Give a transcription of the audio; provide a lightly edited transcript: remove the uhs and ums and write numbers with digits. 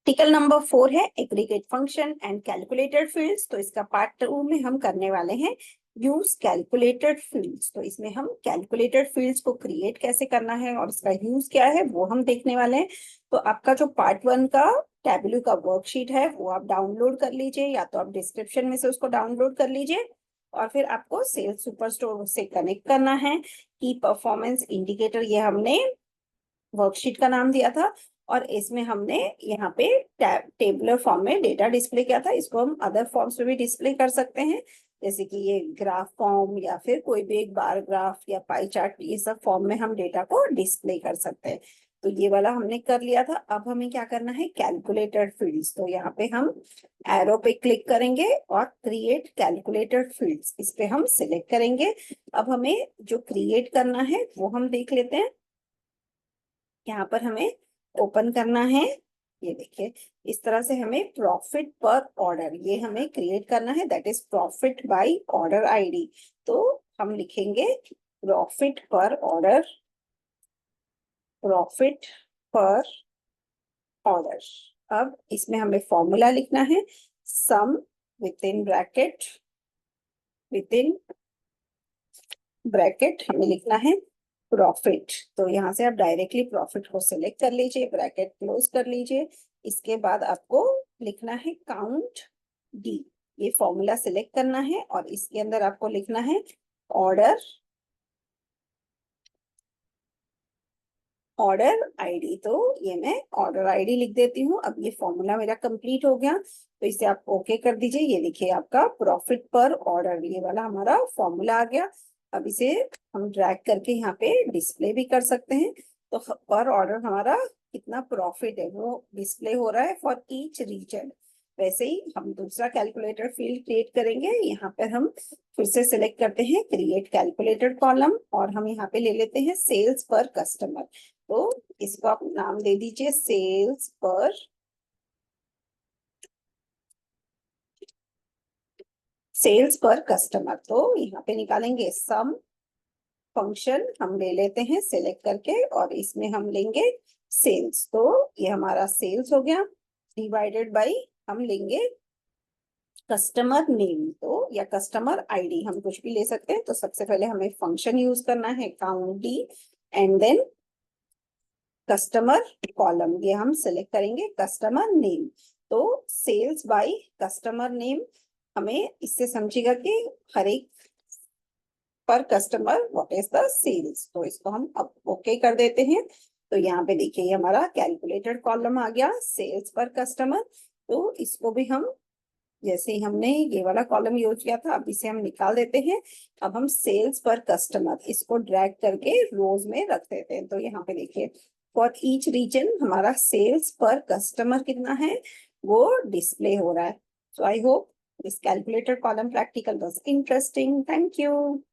Practical number 4 है aggregate function and calculated fields. तो इसका पार्ट 2 में हम करने वाले हैं यूज कैलकुलेटेड फील्ड्स। तो इसमें हम कैलकुलेटेड फील्ड्स को क्रिएट कैसे करना है और इसका यूज क्या है वो हम देखने वाले हैं। तो आपका जो पार्ट 1 का टैबलू का वर्कशीट है वो आप डाउनलोड कर लीजिए, या तो आप डिस्क्रिप्शन में से उसको डाउनलोड कर लीजिए, और फिर आपको सेल्स सुपरस्टोर से कनेक्ट करना है। की परफॉर्मेंस इंडिकेटर ये हमने वर्कशीट का नाम दिया था, और इसमें हमने यहाँ पे टेबुलर फॉर्म में डेटा डिस्प्ले किया था। इसको हम अदर फॉर्म्स में भी डिस्प्ले कर सकते हैं, जैसे कि ये ग्राफ फॉर्म या फिर कोई भी एक बार ग्राफ या पाई चार्ट, ये सब फॉर्म में हम डेटा को डिस्प्ले कर सकते हैं। तो ये वाला हमने कर लिया था। अब हमें क्या करना है, कैलकुलेटेड फील्ड्स। तो यहाँ पे हम एरो पे क्लिक करेंगे और क्रिएट कैलकुलेटेड फील्ड्स इस पे हम सिलेक्ट करेंगे। अब हमें जो क्रिएट करना है वो हम देख लेते हैं। यहाँ पर हमें ओपन करना है, ये देखिए इस तरह से हमें प्रॉफिट पर ऑर्डर ये हमें क्रिएट करना है, that is profit by order ID. तो हम लिखेंगे प्रॉफिट पर ऑर्डर, प्रॉफिट पर ऑर्डर। अब इसमें हमें फॉर्मूला लिखना है, sum within bracket, within bracket हमें लिखना है प्रॉफिट। तो यहाँ से आप डायरेक्टली प्रॉफिट को सिलेक्ट कर लीजिए, ब्रैकेट क्लोज कर लीजिए। इसके बाद आपको लिखना है काउंट डी, ये फॉर्मूला सिलेक्ट करना है, और इसके अंदर आपको लिखना है ऑर्डर, ऑर्डर आईडी। तो ये मैं ऑर्डर आईडी लिख देती हूँ। अब ये फॉर्मूला मेरा कंप्लीट हो गया, तो इसे आप ओके कर दीजिए। ये देखिए आपका प्रॉफिट पर ऑर्डर ये वाला हमारा फॉर्मूला आ गया। अब इसे हम ड्रैग करके यहाँ पे डिस्प्ले भी कर सकते हैं। तो पर ऑर्डर हमारा कितना प्रॉफिट है वो डिस्प्ले हो रहा है फॉर ईच रीजन। वैसे ही हम दूसरा कैलकुलेटर फील्ड क्रिएट करेंगे। यहाँ पर हम फिर से सिलेक्ट करते हैं क्रिएट कैलकुलेटेड कॉलम, और हम यहाँ पे ले लेते हैं सेल्स पर कस्टमर। तो इसको आप नाम दे दीजिए सेल्स पर कस्टमर। तो यहाँ पे निकालेंगे सम फंक्शन हम ले लेते हैं सिलेक्ट करके, और इसमें हम लेंगे सेल्स। तो ये हमारा सेल्स हो गया, डिवाइडेड बाय हम लेंगे कस्टमर नेम, तो या कस्टमर आईडी हम कुछ भी ले सकते हैं। तो सबसे पहले हमें फंक्शन यूज करना है count D, and then customer column, ये हम सिलेक्ट करेंगे कस्टमर नेम। तो सेल्स बाय कस्टमर नेम, हमें इससे समझिएगा कि हर एक per customer what is the sales. तो इसको हम अब ओके कर देते हैं। तो यहाँ पे देखिए हमारा कैलकुलेटेड कॉलम आ गया सेल्स पर कस्टमर। तो इसको भी हम जैसे ही हमने ये वाला कॉलम यूज किया था, अब इसे हम निकाल देते हैं। अब हम सेल्स पर कस्टमर इसको ड्रैग करके रोज में रख देते हैं। तो यहाँ पे देखिए फॉर ईच रीजन हमारा सेल्स पर कस्टमर कितना है वो डिस्प्ले हो रहा है। So I hope this calculator column practical was interesting. Thank you.